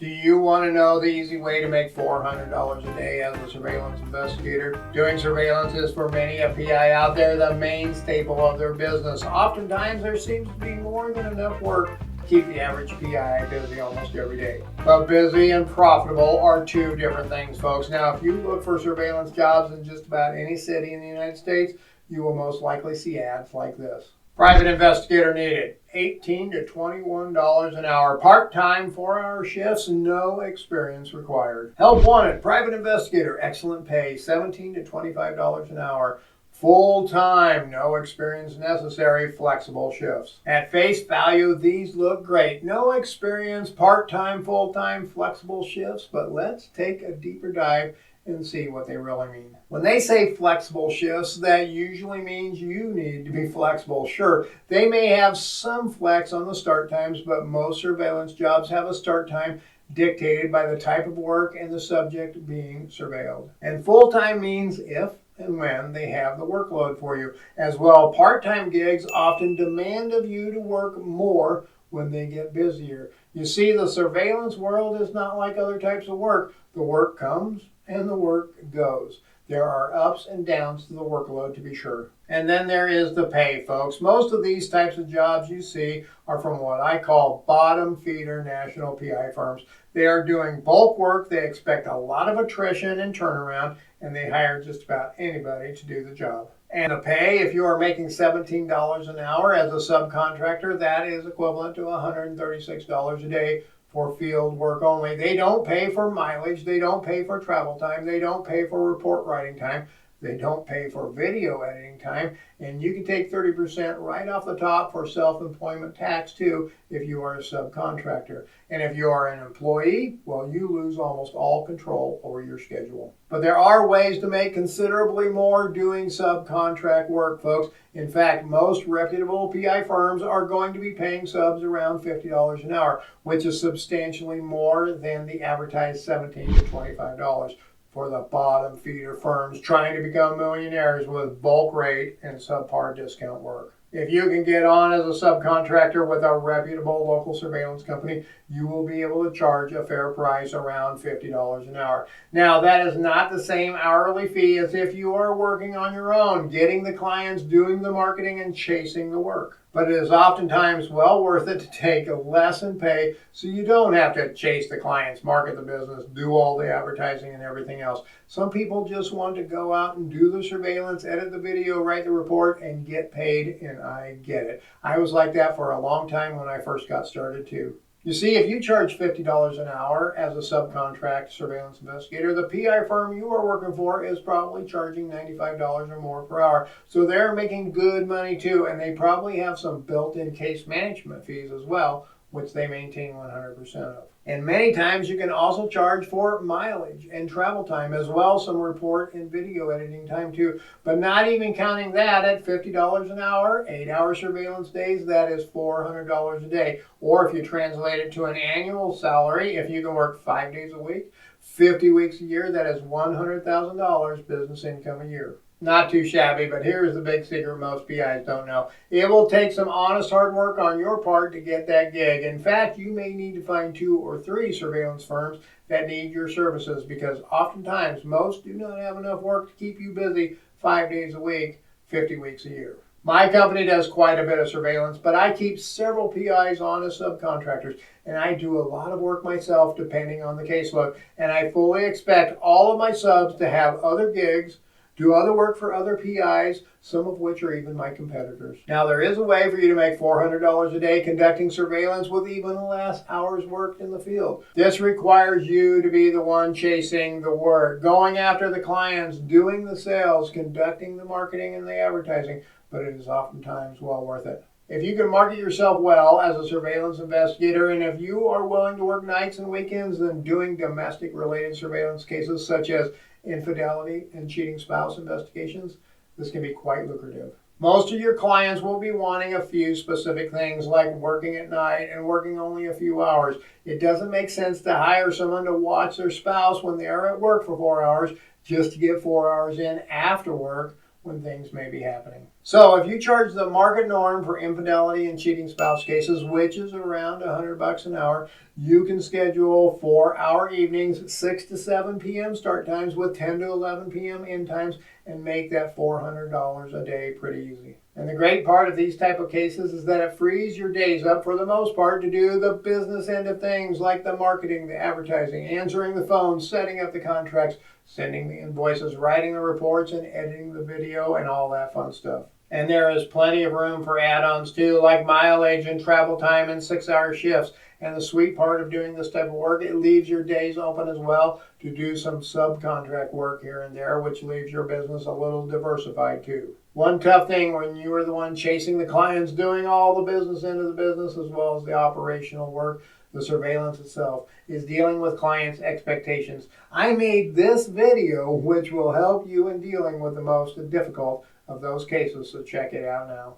Do you want to know the easy way to make $400 a day as a surveillance investigator? Doing surveillance is for many a PI out there the main staple of their business. Oftentimes there seems to be more than enough work to keep the average PI busy almost every day. But busy and profitable are two different things, folks. Now, if you look for surveillance jobs in just about any city in the United States, you will most likely see ads like this. Private investigator needed. $18 to $21 an hour. Part-time, 4-hour shifts, no experience required. Help wanted. Private investigator, excellent pay, $17 to $25 an hour. Full-time, no experience necessary, flexible shifts. At face value, these look great. No experience, part-time, full-time, flexible shifts, but let's take a deeper dive and see what they really mean. When they say flexible shifts, that usually means you need to be flexible. Sure, they may have some flex on the start times, but most surveillance jobs have a start time dictated by the type of work and the subject being surveilled. And full-time means if and when they have the workload for you. As well, part-time gigs often demand of you to work more when they get busier. You see, the surveillance world is not like other types of work. The work comes and the work goes. There are ups and downs to the workload, to be sure. And then there is the pay, folks. Most of these types of jobs you see are from what I call bottom feeder national PI firms. They are doing bulk work, they expect a lot of attrition and turnaround, and they hire just about anybody to do the job. And the pay, if you are making $17 an hour as a subcontractor, that is equivalent to $136 a day for field work only. They don't pay for mileage, they don't pay for travel time, they don't pay for report writing time, they don't pay for video editing time, and you can take 30% right off the top for self-employment tax too if you are a subcontractor. And if you are an employee, well, you lose almost all control over your schedule. But there are ways to make considerably more doing subcontract work, folks. In fact, most reputable PI firms are going to be paying subs around $50 an hour, which is substantially more than the advertised $17 to $25 for the bottom feeder firms trying to become millionaires with bulk rate and subpar discount work. If you can get on as a subcontractor with a reputable local surveillance company, you will be able to charge a fair price around $50 an hour. Now, that is not the same hourly fee as if you are working on your own, getting the clients, doing the marketing, and chasing the work. But it is oftentimes well worth it to take less in pay so you don't have to chase the clients, market the business, do all the advertising and everything else. Some people just want to go out and do the surveillance, edit the video, write the report, and get paid, and I get it. I was like that for a long time when I first got started too. You see, if you charge $50 an hour as a subcontract surveillance investigator, the PI firm you are working for is probably charging $95 or more per hour. So they're making good money too, and they probably have some built-in case management fees as well, which they maintain 100% of. And many times you can also charge for mileage and travel time as well, some report and video editing time too. But not even counting that, at $50 an hour, 8-hour surveillance days, that is $400 a day. Or if you translate it to an annual salary, if you can work 5 days a week, 50 weeks a year, that is $100,000 business income a year. Not too shabby, but here's the big secret most PIs don't know. It will take some honest hard work on your part to get that gig. In fact, you may need to find 2 or 3 surveillance firms that need your services because oftentimes most do not have enough work to keep you busy 5 days a week, 50 weeks a year. My company does quite a bit of surveillance, but I keep several PIs on as subcontractors, and I do a lot of work myself depending on the caseload. And I fully expect all of my subs to have other gigs, do other work for other PIs, some of which are even my competitors. Now, there is a way for you to make $400 a day conducting surveillance with even less hours worked in the field. This requires you to be the one chasing the work, going after the clients, doing the sales, conducting the marketing and the advertising, but it is oftentimes well worth it. If you can market yourself well as a surveillance investigator, and if you are willing to work nights and weekends, then doing domestic-related surveillance cases such as infidelity and cheating spouse investigations, this can be quite lucrative. Most of your clients will be wanting a few specific things like working at night and working only a few hours. It doesn't make sense to hire someone to watch their spouse when they are at work for 4 hours just to get 4 hours in after work when things may be happening. So if you charge the market norm for infidelity and cheating spouse cases, which is around $100 an hour, You can schedule 4-hour evenings, 6 to 7 p.m. start times with 10 to 11 p.m. end times, and make that $400 a day pretty easy. And the great part of these type of cases is that it frees your days up for the most part to do the business end of things like the marketing, the advertising, answering the phone, setting up the contracts, sending the invoices, writing the reports, and editing the video and all that fun stuff. And there is plenty of room for add-ons too, like mileage and travel time and 6-hour shifts. And the sweet part of doing this type of work, it leaves your days open as well to do some subcontract work here and there, which leaves your business a little diversified too. One tough thing when you are the one chasing the clients, doing all the business end of the business as well as the operational work, the surveillance itself, is dealing with clients' expectations. I made this video which will help you in dealing with the most difficult of those cases, so check it out now.